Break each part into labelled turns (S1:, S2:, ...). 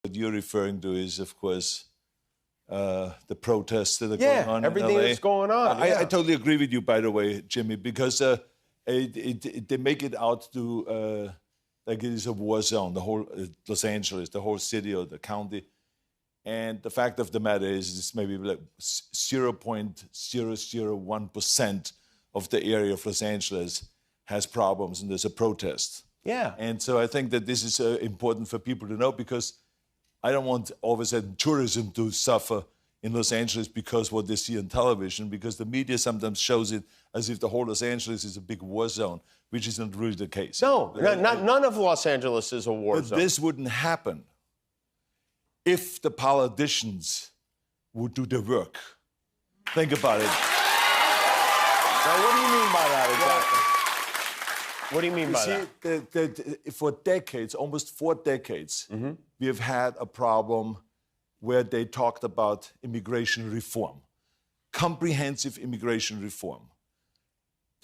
S1: What you're referring to is, of course, the protests that are going on
S2: everything
S1: in LA.
S2: that's going on.
S1: I totally agree with you, by the way, Jimmy, because they make it out to like it is a war zone, the whole Los Angeles, the whole city or the county. And the fact of the matter is it's maybe like 0.001% of the area of Los Angeles has problems, and there's a protest.
S2: Yeah.
S1: And so I think that this is important for people to know, because I don't want all of a sudden tourism to suffer in Los Angeles because what they see on television, because the media sometimes shows it as if the whole Los Angeles is a big war zone, which isn't really the case.
S2: No, none of Los Angeles is a war zone.
S1: But this wouldn't happen if the politicians would do the work. Think about it.
S2: Now, what do you mean by that exactly? What do you mean by
S1: that? For decades, almost 4 decades, we have had a problem where they talked about immigration reform, comprehensive immigration reform.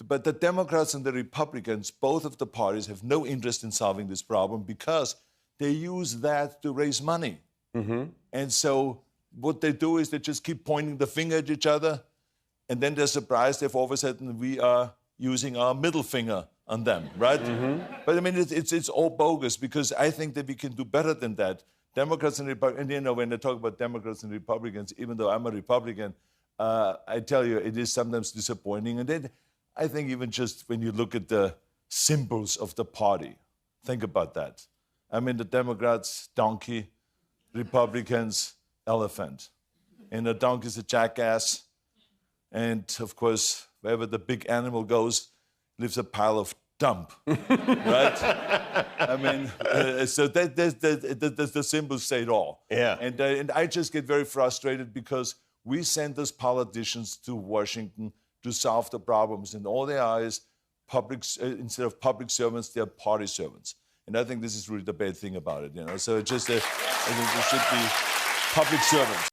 S1: But the Democrats and the Republicans, both of the parties, have no interest in solving this problem because they use that to raise money. And so what they do is they just keep pointing the finger at each other, and then they're surprised if all of a sudden we are using our middle finger on them, right? But I mean, it's all bogus, because I think that we can do better than that. Democrats and Republicans, and you know, when they talk about Democrats and Republicans, even though I'm a Republican, I tell you, it is sometimes disappointing. And then I think even just when you look at the symbols of the party, think about that. I mean, the Democrats, donkey, Republicans, elephant. And the donkey's a jackass. And of course, wherever the big animal goes, lives a pile of dump, right? I mean, so the symbols say it all.
S2: Yeah.
S1: And I just get very frustrated because we send those politicians to Washington to solve the problems, and all they are is instead of public servants, they're party servants. And I think this is really the bad thing about it, you know. So it's just, I think we should be public servants.